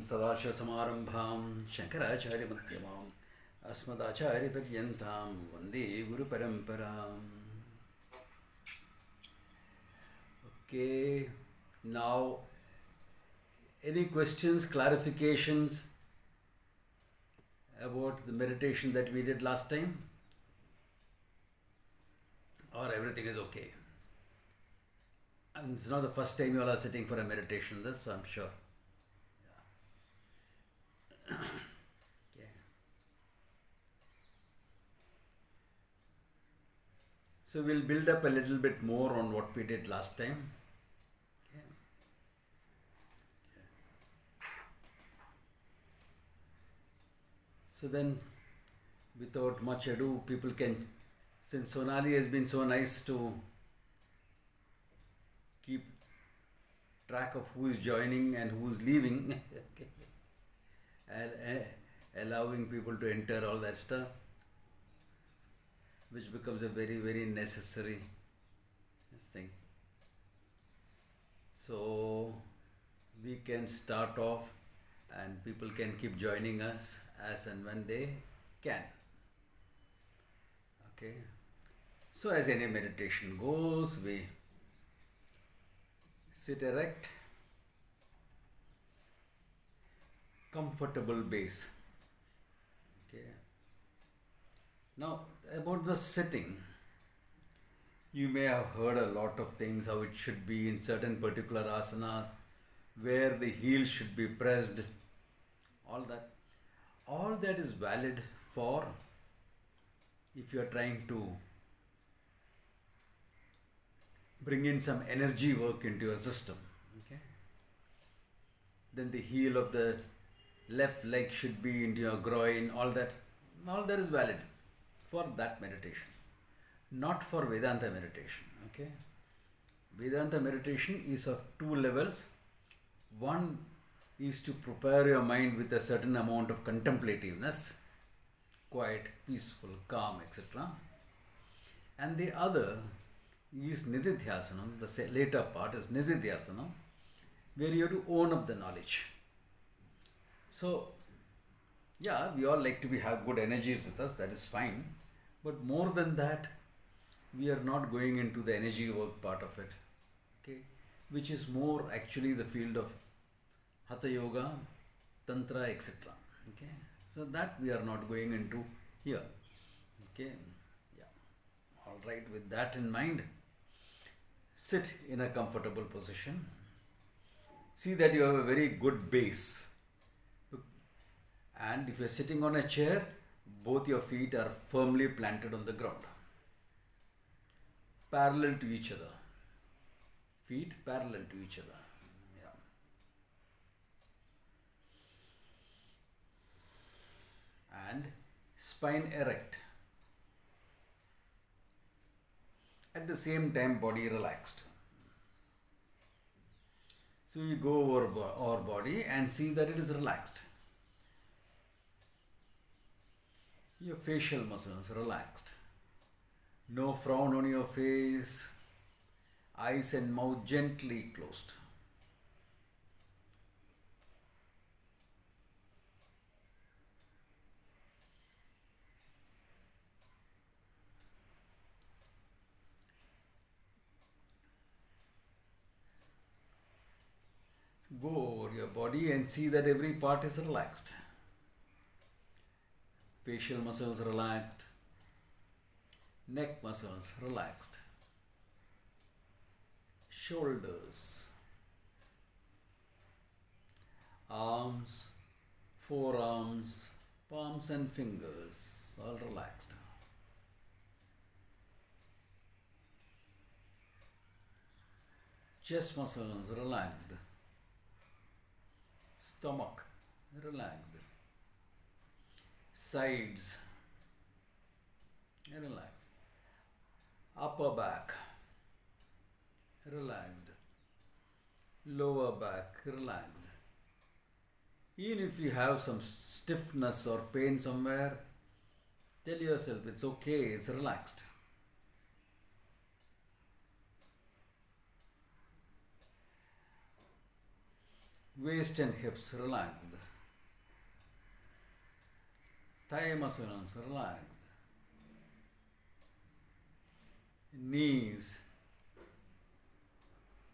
सदाशिवसमारम्भां शङ्कराचार्यमध्यमाम् अस्मदाचार्यपर्यन्तां वन्दे गुरुपरम्पराम्. Okay, now any questions, clarifications about the meditation that we did last time? Or everything is okay? And it's not the first time you all are sitting for a meditation, this, so I'm sure. Okay. So we'll build up a little bit more on what we did last time. Okay. So then, without much ado, people can, since Sonali has been so nice to keep track of who is joining and who is leaving, okay, and allowing people to enter all that stuff, which becomes a very, very necessary thing. So we can start off and people can keep joining us as and when they can. Okay. So as any meditation goes, we sit erect, comfortable base. Okay. Now about the sitting, you may have heard a lot of things how it should be in certain particular asanas, where the heel should be pressed, all that is valid for if you are trying to bring in some energy work into your system. Okay, then the heel of the left leg should be into your groin, all that is valid for that meditation, not for Vedanta meditation. Okay, Vedanta meditation is of two levels. One is to prepare your mind with a certain amount of contemplativeness, quiet, peaceful, calm, etc. And the other is Nididhyasanam, the later part is Nididhyasanam, where you have to own up the knowledge. So, yeah, we all like to have good energies with us, that is fine. But more than that, we are not going into the energy work part of it, okay, which is more actually the field of Hatha Yoga, Tantra, etc. Okay, so that we are not going into here. Okay, yeah, all right, with that in mind, sit in a comfortable position. See that you have a very good base. And if you are sitting on a chair, both your feet are firmly planted on the ground, parallel to each other. Feet parallel to each other. Yeah. And spine erect. At the same time, body relaxed. So you go over our body and see that it is relaxed. Your facial muscles relaxed. No frown on your face. Eyes and mouth gently closed. Go over your body and see that every part is relaxed. Facial muscles relaxed, neck muscles relaxed, shoulders, arms, forearms, palms and fingers all relaxed. Chest muscles relaxed, stomach relaxed, sides relaxed, upper back relaxed, lower back relaxed. Even if you have some stiffness or pain somewhere, tell yourself it's okay, it's relaxed. Waist and hips relaxed. Thigh muscles relaxed. Knees,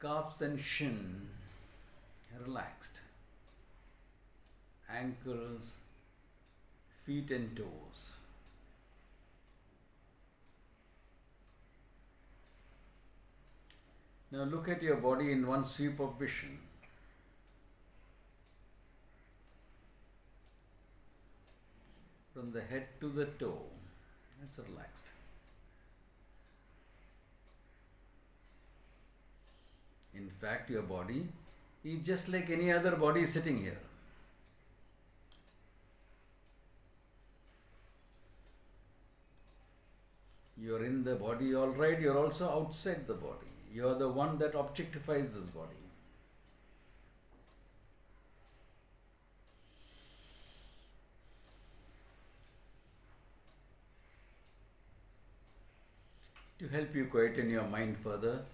calves and shin relaxed. Ankles, feet and toes. Now look at your body in one sweep of vision. From the head to the toe, it's relaxed. In fact, your body is just like any other body sitting here. You're in the body, all right, you're also outside the body. You're the one that objectifies this body. To help you quieten your mind further,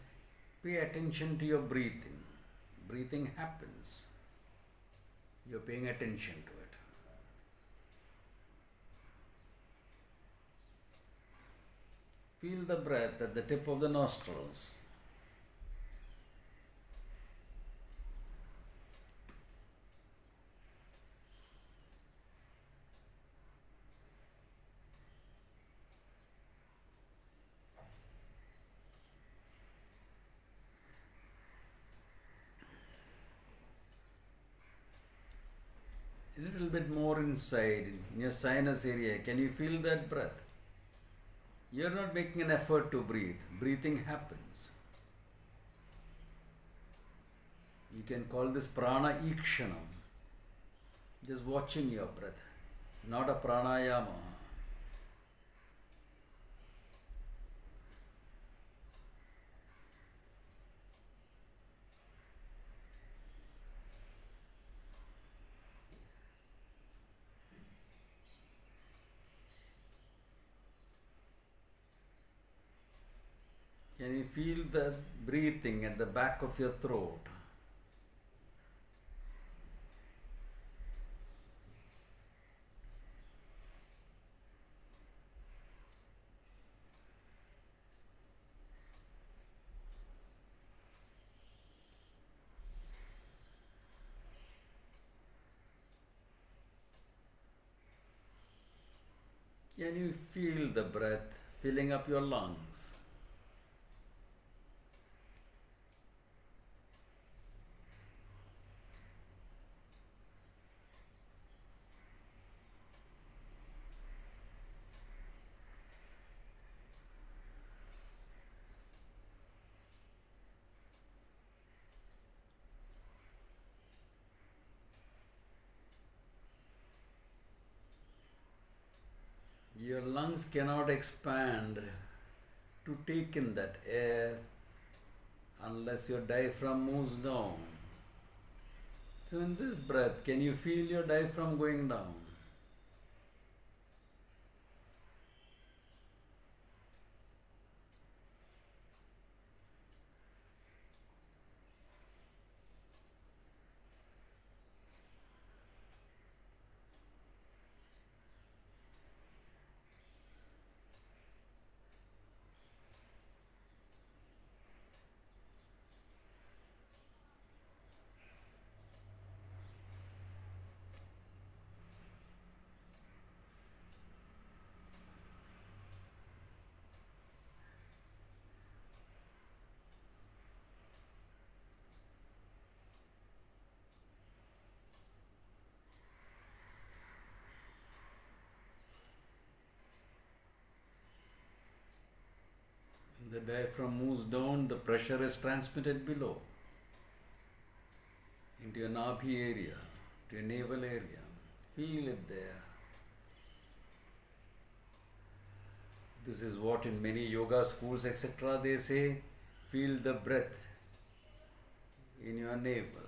pay attention to your breathing. Breathing happens. You're paying attention to it. Feel the breath at the tip of the nostrils. A little bit more inside, in your sinus area. Can you feel that breath? You're not making an effort to breathe. Breathing happens. You can call this prana ikshanam. Just watching your breath, not a pranayama. Can you feel the breathing at the back of your throat? Can you feel the breath filling up your lungs? Your lungs cannot expand to take in that air unless your diaphragm moves down. So in this breath, can you feel your diaphragm going down? The diaphragm moves down, the pressure is transmitted below into your nabhi area, to your navel area. Feel it there. This is what in many yoga schools, etc., they say, feel the breath in your navel.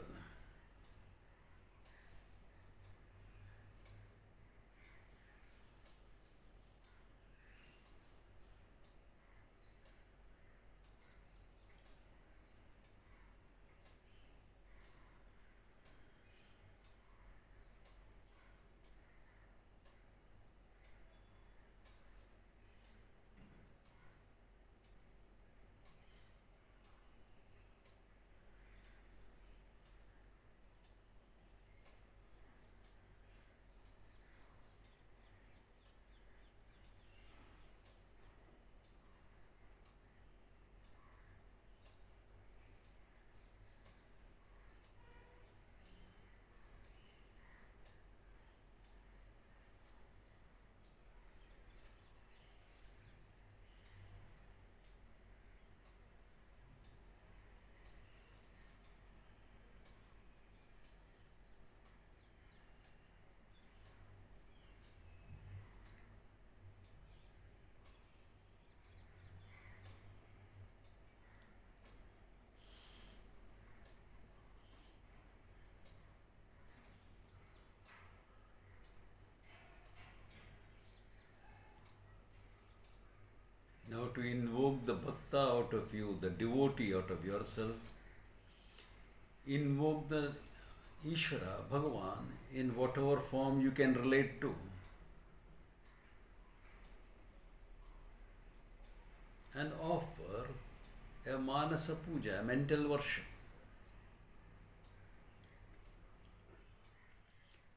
to invoke the bhakta out of you, the devotee out of yourself. Invoke the Ishvara, Bhagavan, in whatever form you can relate to. And offer a manasa puja, a mental worship.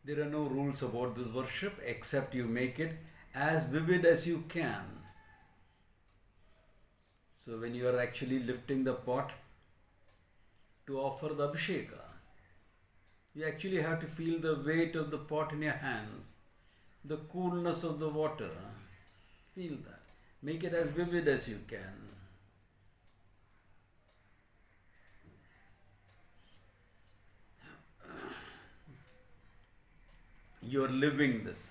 There are no rules about this worship except you make it as vivid as you can. So when you are actually lifting the pot to offer the abhisheka, you actually have to feel the weight of the pot in your hands, the coolness of the water. Feel that. Make it as vivid as you can. You are living this.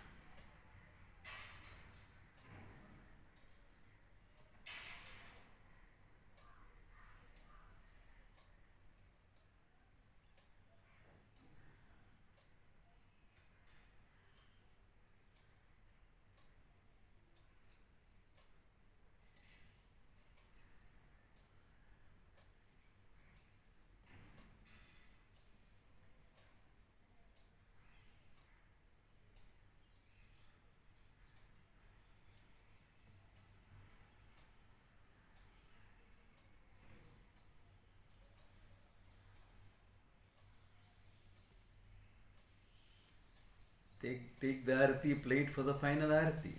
Take the arati plate for the final arati.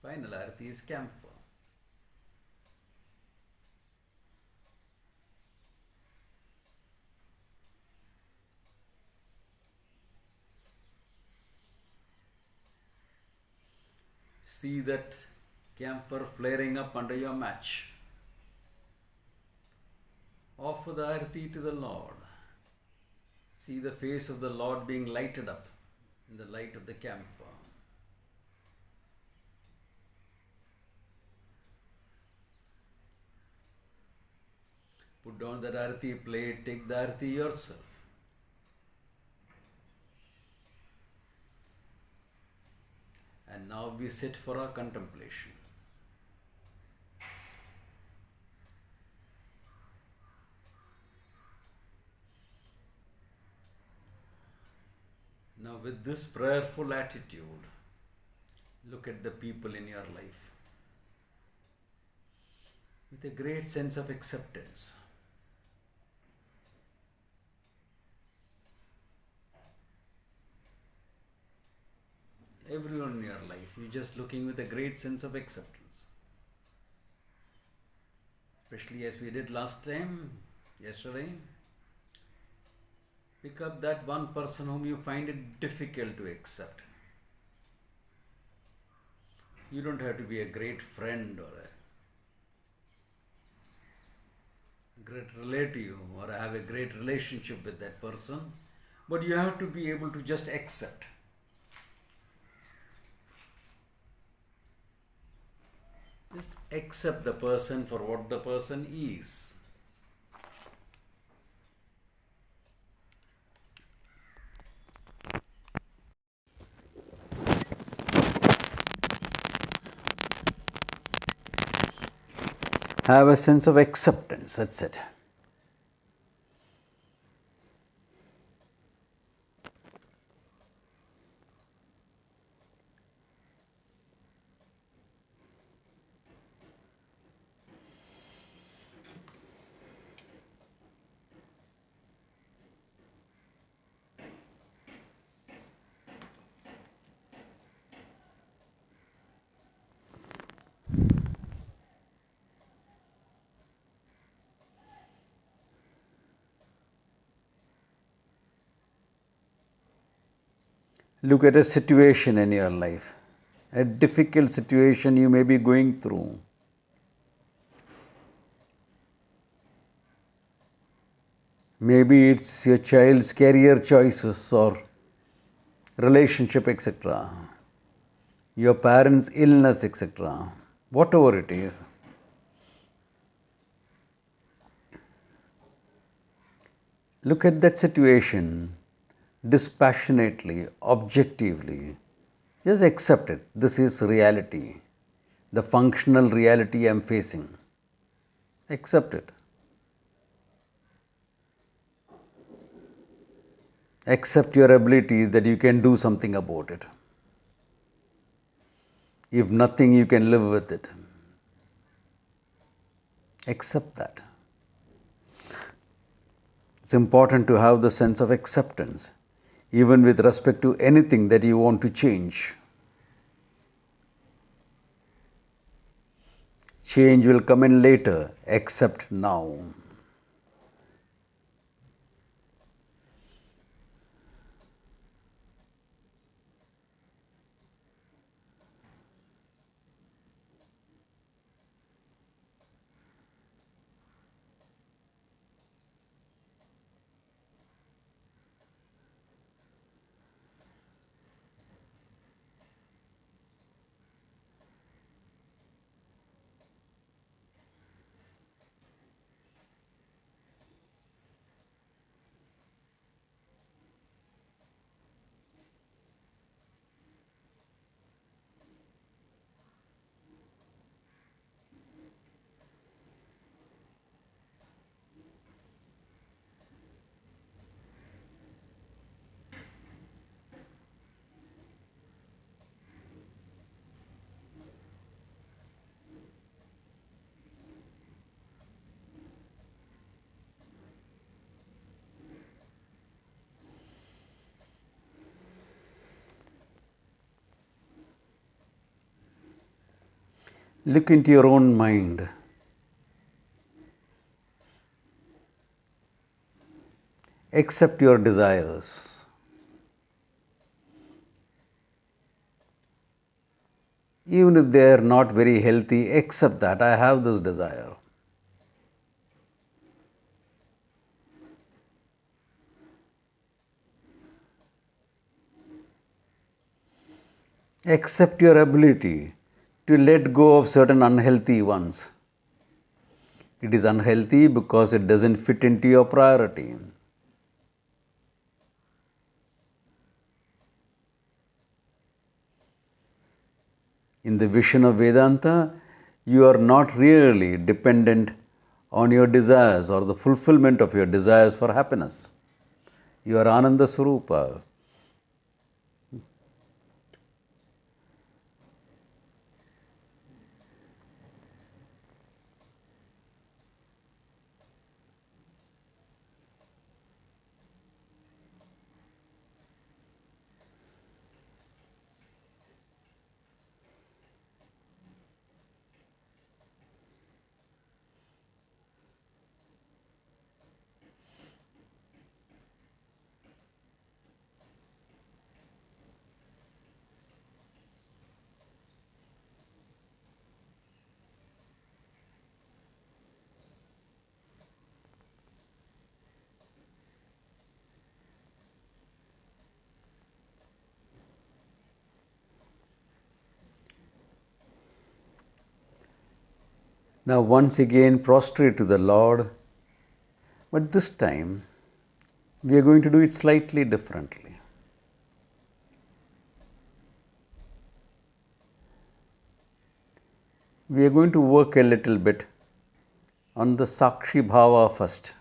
Final arati is camphor. See that camphor flaring up under your match. Offer the arati to the Lord. See the face of the Lord being lighted up in the light of the camphor. Put down that arati plate, take the arati yourself. And now we sit for our contemplation. Now with this prayerful attitude, look at the people in your life with a great sense of acceptance. Everyone in your life, you're just looking with a great sense of acceptance. Especially as we did last time, yesterday. Pick up that one person whom you find it difficult to accept. You don't have to be a great friend or a great relative or have a great relationship with that person, but you have to be able to just accept. Just accept the person for what the person is. Have a sense of acceptance, that's it. Look at a situation in your life, a difficult situation you may be going through. Maybe it's your child's career choices or relationship, etc. Your parents' illness, etc. Whatever it is. Look at that situation dispassionately, objectively. Just accept it. This is reality. the functional reality I am facing. Accept it. Accept your ability that you can do something about it. If nothing, you can live with it. Accept that. It's important to have the sense of acceptance, even with respect to anything that you want to change. Change will come in later, accept now. Look into your own mind. Accept your desires. Even if they are not very healthy, accept that I have this desire. Accept your ability to let go of certain unhealthy ones. It is unhealthy because it doesn't fit into your priority. In the vision of Vedanta, you are not really dependent on your desires or the fulfillment of your desires for happiness. You are Ananda Swarupa. Now once again prostrate to the Lord, but this time we are going to do it slightly differently. We are going to work a little bit on the Sakshi Bhava first.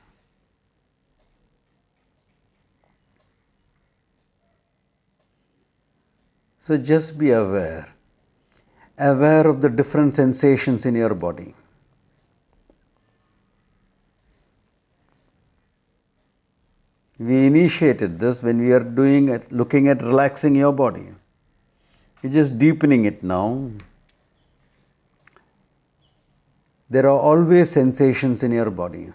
So just be aware of the different sensations in your body. We initiated this when we are looking at relaxing your body. You're just deepening it now. There are always sensations in your body.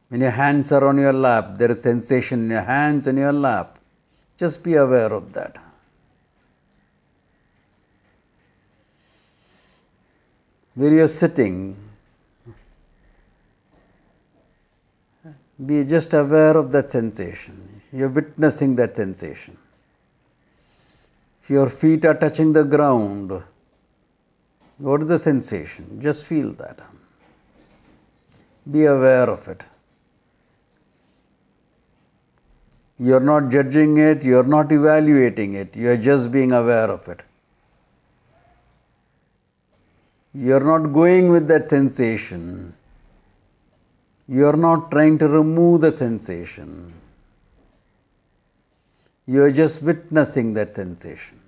When your hands are on your lap, there is sensation in your hands and your lap. Just be aware of that. Where you are sitting, be just aware of that sensation. You are witnessing that sensation. If your feet are touching the ground, what is the sensation? Just feel that. Be aware of it. You are not judging it, you are not evaluating it, you are just being aware of it. You are not going with that sensation. You are not trying to remove the sensation. You are just witnessing that sensation.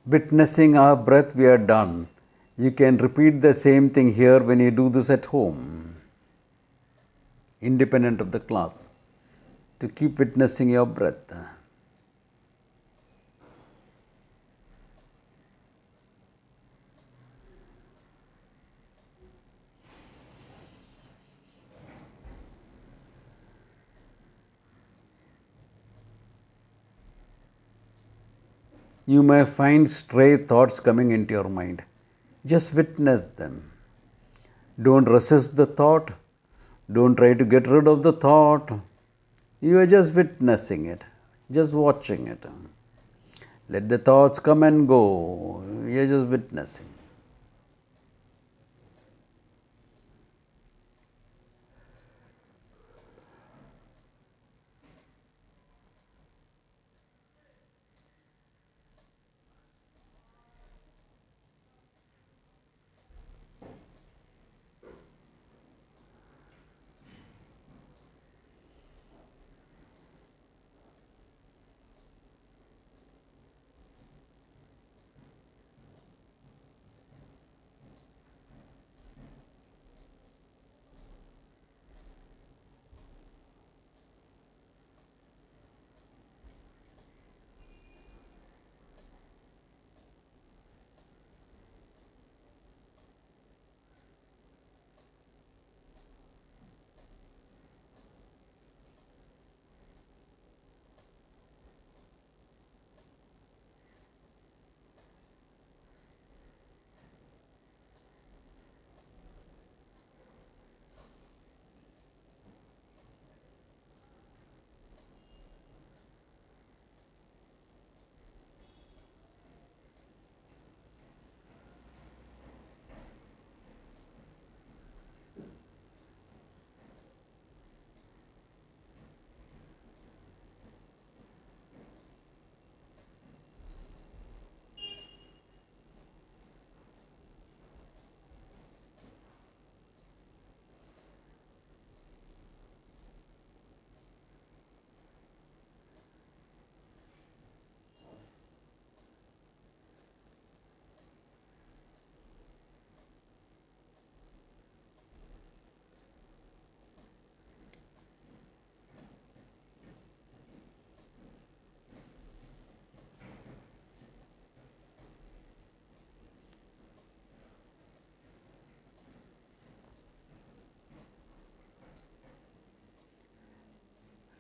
Witnessing our breath, we are done. You can repeat the same thing here when you do this at home, independent of the class, to keep witnessing your breath. You may find stray thoughts coming into your mind. Just witness them. Don't resist the thought. Don't try to get rid of the thought. You are just witnessing it, just watching it. Let the thoughts come and go. You are just witnessing.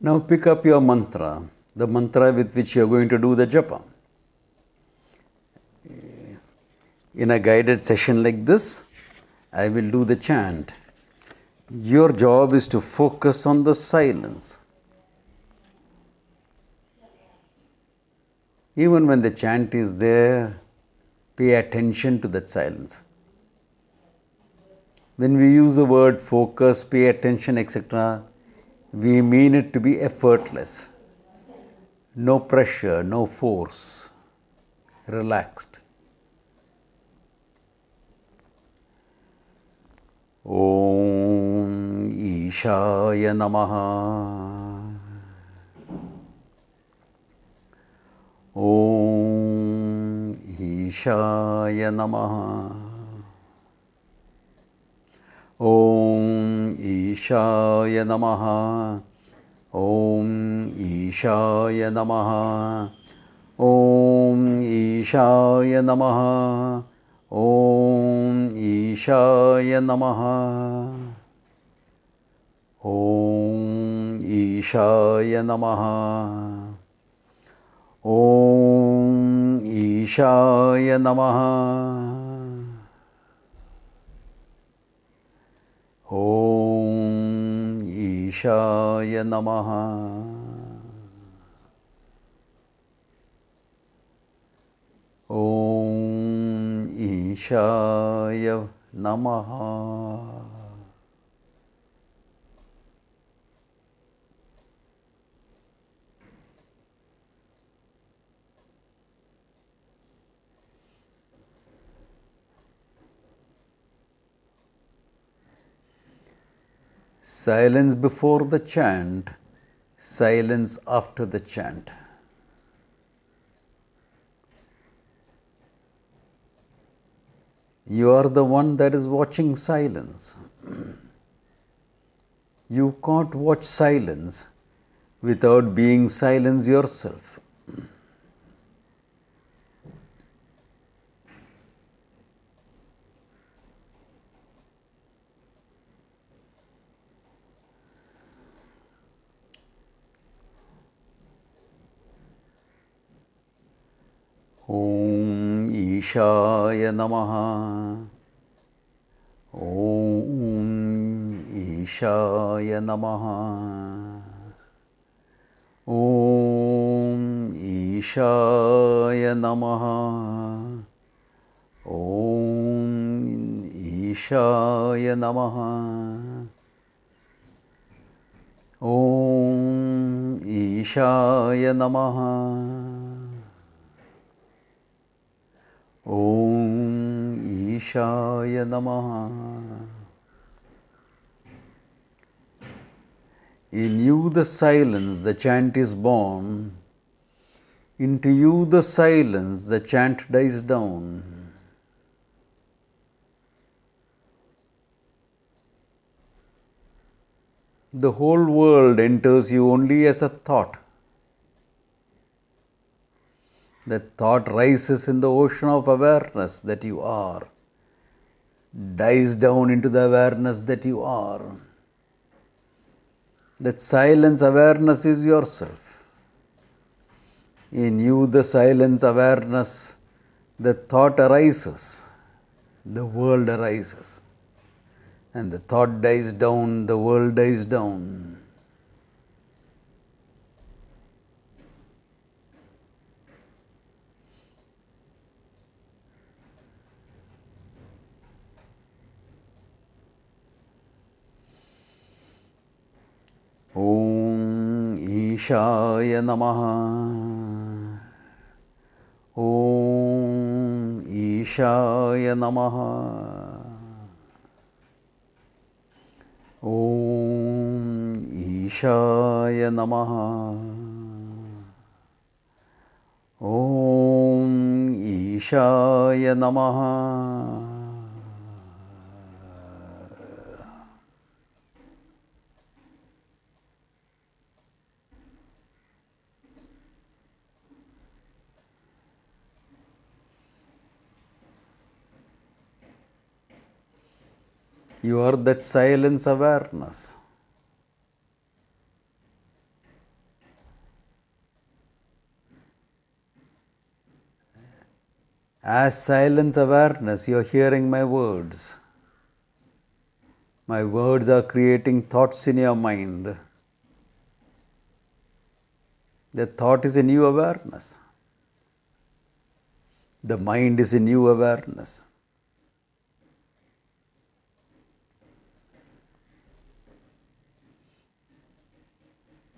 Now pick up your mantra, the mantra with which you are going to do the japa. Yes. In a guided session like this, I will do the chant. Your job is to focus on the silence. Even when the chant is there, pay attention to that silence. When we use the word focus, pay attention, etc., we mean it to be effortless. No pressure, no force. Relaxed. Om Ishaya Namaha. Om Ishaya Namaha. Om Ishaya Namaha. Om Ishaya Namaha. Om Ishaya Namaha. Om Ishaya Namaha. Om Ishaya Namaha. Om Ishaya Namaha. Om Ishaya Namaha. Om Ishaya Namaha. Silence before the chant, silence after the chant. You are the one that is watching silence. You can't watch silence without being silence yourself. Om Ishaya Namaha. Om Ishaya Namaha. Om Ishaya Namaha. Om Ishaya Namaha. Om Ishaya Namaha. Om Ishaya Namaha. In you the silence, the chant is born. Into you the silence, the chant dies down. The whole world enters you only as a thought. That thought rises in the ocean of awareness that you are, dies down into the awareness that you are. That silence awareness is yourself. In you the silence awareness, the thought arises, the world arises. And the thought dies down, the world dies down. Om Ishaya Namaha. Om Ishaya Namaha. Om Ishaya Namaha. Om Ishaya Namaha. You are that silence awareness. As silence awareness, you are hearing my words. My words are creating thoughts in your mind. The thought is a new awareness. The mind is a new awareness.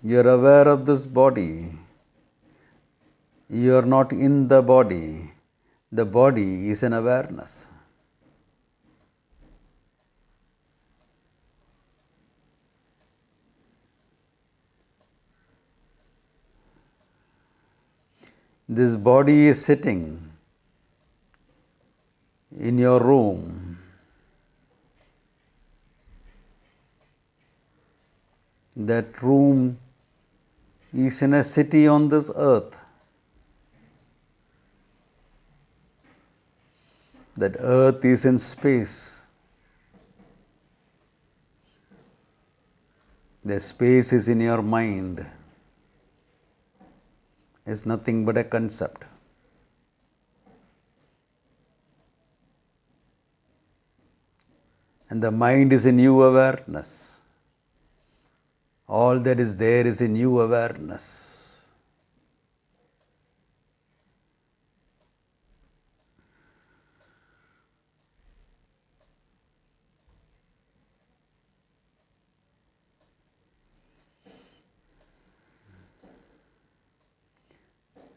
You are aware of this body. You are not in the body. The body is an awareness. This body is sitting in your room. That room is in a city on this earth. That earth is in space. The space is in your mind. It's nothing but a concept. And the mind is a new awareness. All that is there is a new awareness.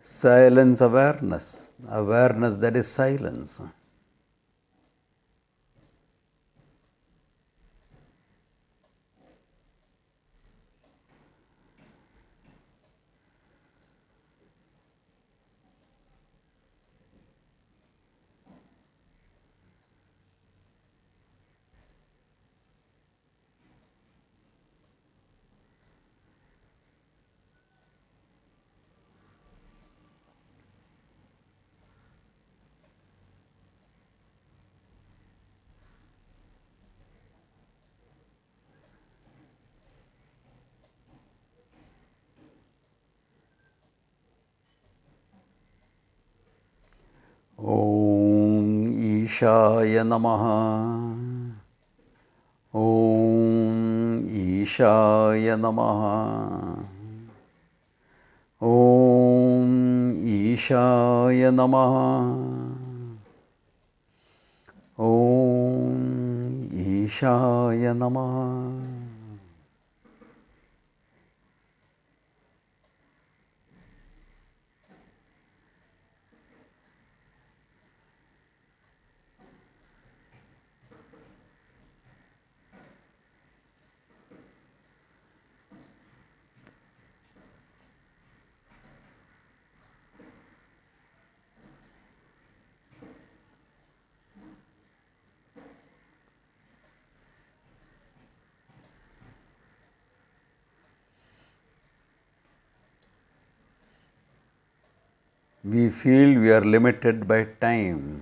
Silence awareness. Awareness that is silence. Om Ishaya Namaha. Om Ishaya Namaha. Om Ishaya Namaha. Om Ishaya Namaha. We feel we are limited by time.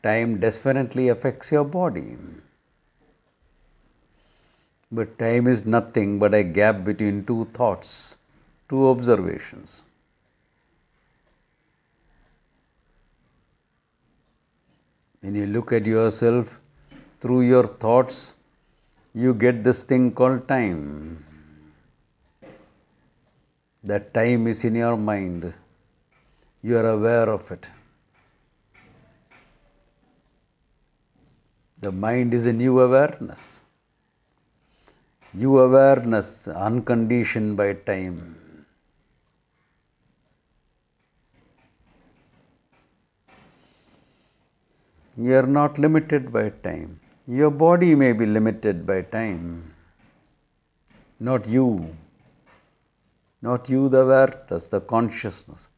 Time definitely affects your body. But time is nothing but a gap between two thoughts, two observations. When you look at yourself through your thoughts, you get this thing called time. That time is in your mind. You are aware of it. The mind is a new awareness. New awareness unconditioned by time. You are not limited by time. Your body may be limited by time. Not you. Not you, the awareness, the consciousness,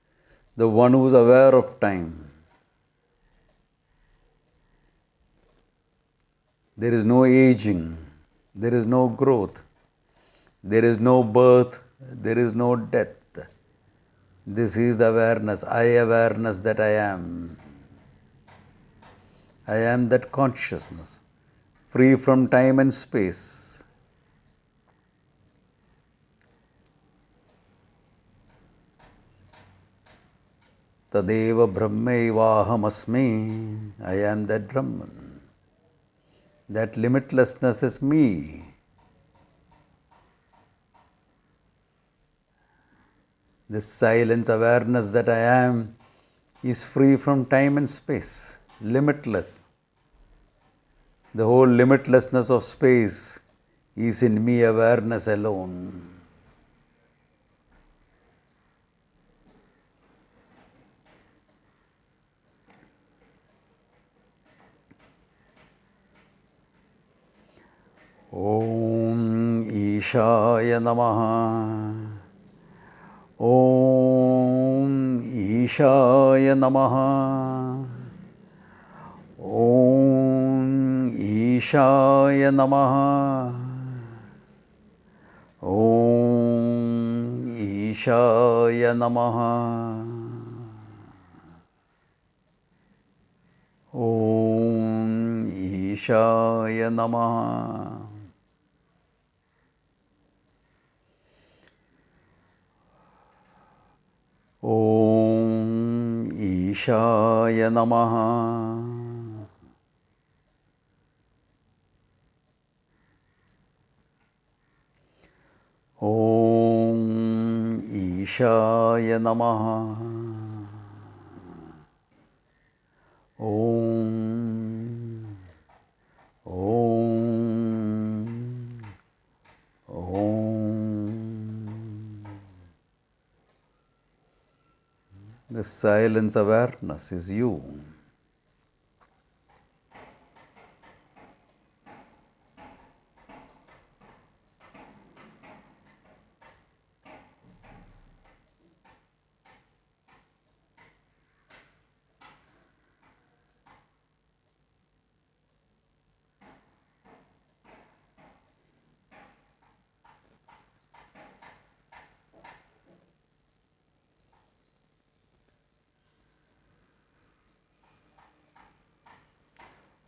the one who is aware of time. There is no aging. There is no growth. There is no birth. There is no death. This is the awareness, awareness that I am. I am that consciousness, free from time and space. Tadeva Brahmaivaham asmi. I am that Brahman. That limitlessness is me. This silence awareness that I am is free from time and space, limitless. The whole limitlessness of space is in me, awareness alone. Om Ishaya Namaha. Om Ishaya Namaha. Om Ishaya Namaha. Om Ishaya Namaha. Om Ishaya Namaha. Om Ishaya Namaha. Om Ishaya Namaha. Om. The silence awareness is you.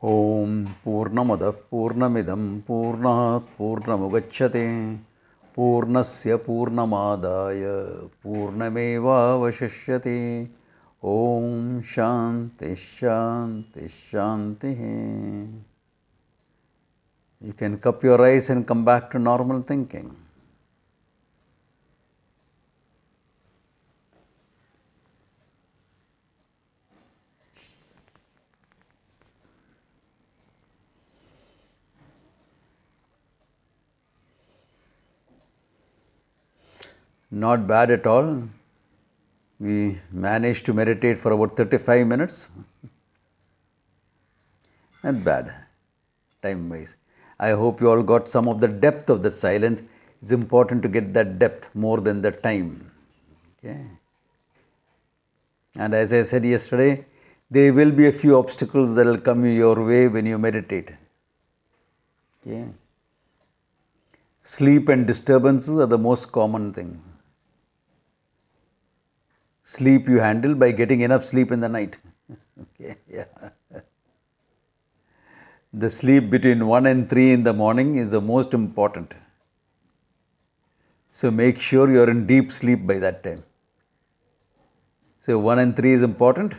Om Purnamadav Purnamidam Purnat Purnamugachyate Purnasya Purnamadaya Purnameva Vashishyate. Om Shanti Shanti Shanti. You can cup your eyes and come back to normal thinking. Not bad at all. We managed to meditate for about 35 minutes. Not bad, time-wise. I hope you all got some of the depth of the silence. It's important to get that depth more than the time. Okay. And as I said yesterday, there will be a few obstacles that will come your way when you meditate. Okay. Sleep and disturbances are the most common thing. Sleep you handle by getting enough sleep in the night. Okay, yeah. The sleep between 1 and 3 in the morning is the most important. So make sure you are in deep sleep by that time. So 1 and 3 is important.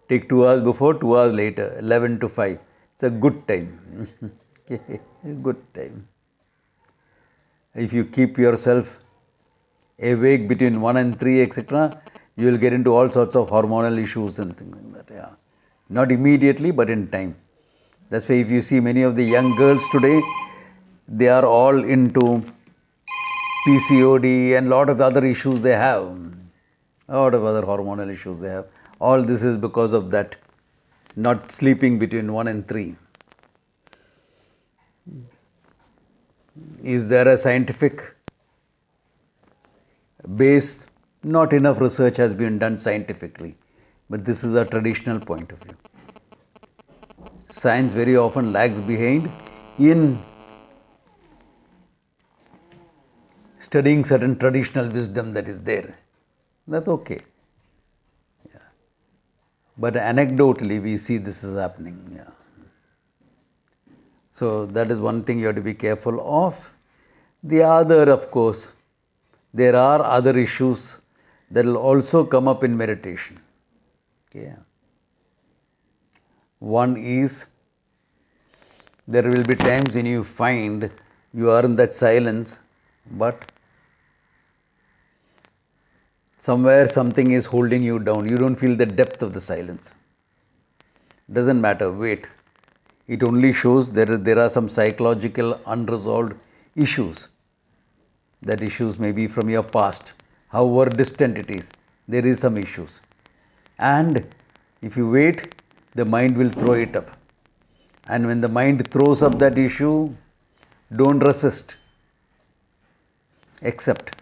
Take 2 hours before, 2 hours later, 11 to 5. It's a good time. Okay, good time. If you keep yourself awake between 1 and 3, etc., you will get into all sorts of hormonal issues and things like that. Yeah. Not immediately, but in time. That's why if you see many of the young girls today, they are all into PCOD and a lot of other issues they have. A lot of other hormonal issues they have. All this is because of that, not sleeping between 1 and 3. Is there a scientific base? Not enough research has been done scientifically, but this is a traditional point of view. Science very often lags behind in studying certain traditional wisdom that is there. That's okay. Yeah. But anecdotally, we see this is happening. Yeah. So that is one thing you have to be careful of. The other, of course, there are other issues that will also come up in meditation. Okay. One is, there will be times when you find you are in that silence, but somewhere something is holding you down. You don't feel the depth of the silence. Doesn't matter, wait. It only shows there are some psychological unresolved issues. That issues may be from your past. However distant it is, there is some issues. And if you wait, the mind will throw it up. And when the mind throws up that issue, don't resist. Accept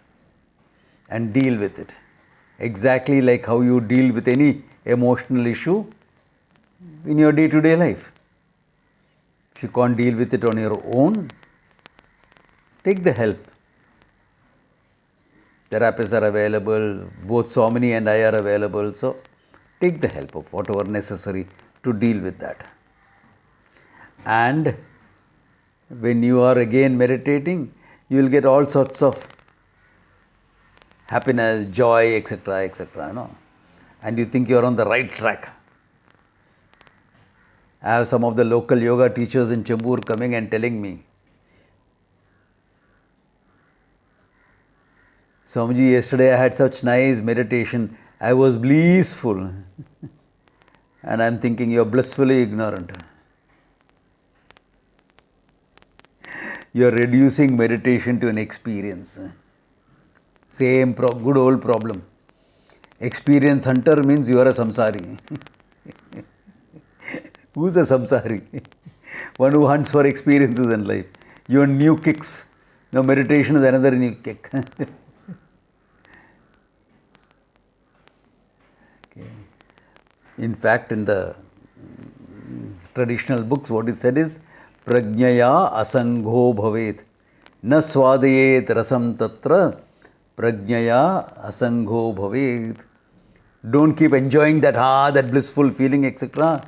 and deal with it. Exactly like how you deal with any emotional issue in your day-to-day life. If you can't deal with it on your own, take the help. Therapists are available, both Swamini and I are available. So take the help of whatever necessary to deal with that. And when you are again meditating, you will get all sorts of happiness, joy, etc., etc. And you think you are on the right track. I have some of the local yoga teachers in Chembur coming and telling me, Swamiji, yesterday I had such nice meditation. I was blissful. And I am thinking, you are blissfully ignorant. You are reducing meditation to an experience. Same good old problem. Experience hunter means you are a samsari. Who's a samsari? One who hunts for experiences in life. You want new kicks. Now meditation is another new kick. Okay. In fact, in the traditional books, what is said is, Prajnaya asangho bhavet. Na swadayet rasam tatra. Prajnaya asangho bhavet. Don't keep enjoying that blissful feeling, etc.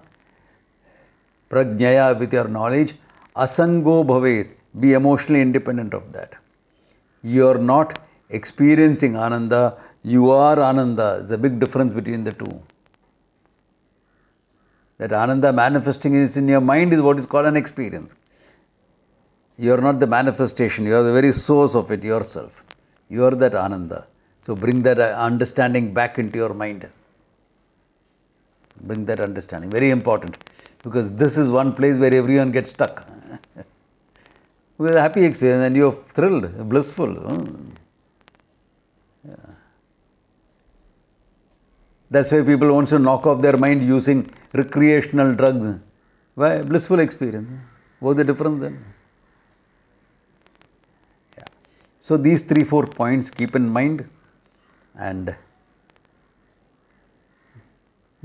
Prajnaya, with your knowledge, asangho bhavet. Be emotionally independent of that. You are not experiencing Ananda, you are Ananda. There's a big difference between the two. That Ananda manifesting is in your mind is what is called an experience. You are not the manifestation, you are the very source of it yourself. You are that Ananda. So bring that understanding back into your mind. Bring that understanding. Very important. Because this is one place where everyone gets stuck. With a happy experience and you're thrilled, blissful. Yeah. That's why people want to knock off their mind using recreational drugs. Why? Blissful experience. What's the difference then? Yeah. So these 3-4 points keep in mind and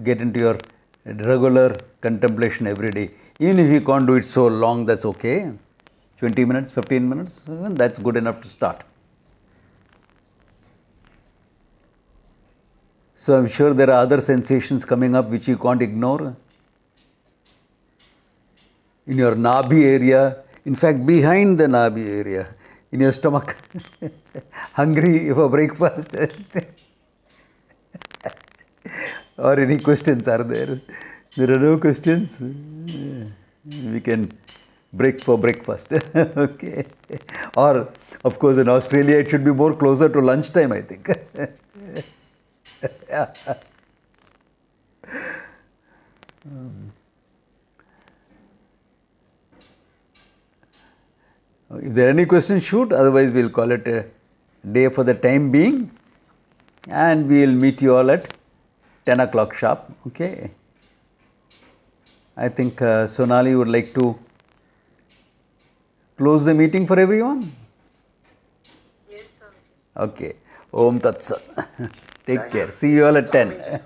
get into your regular contemplation every day. Even if you can't do it so long, that's okay. 20 minutes, 15 minutes, that's good enough to start. So I'm sure there are other sensations coming up which you can't ignore. In your Nabhi area, in fact behind the Nabhi area, in your stomach, hungry for breakfast. Or any questions are there? There are no questions. We can break for breakfast. Okay. Or, of course, in Australia it should be more closer to lunchtime, I think. If there are any questions, shoot. Otherwise, we'll call it a day for the time being. And we'll meet you all at 10 o'clock sharp. Okay. I think Sonali would like to close the meeting for everyone. Yes, sir. Okay. Om Tat Sat. Take care. See you all at 10.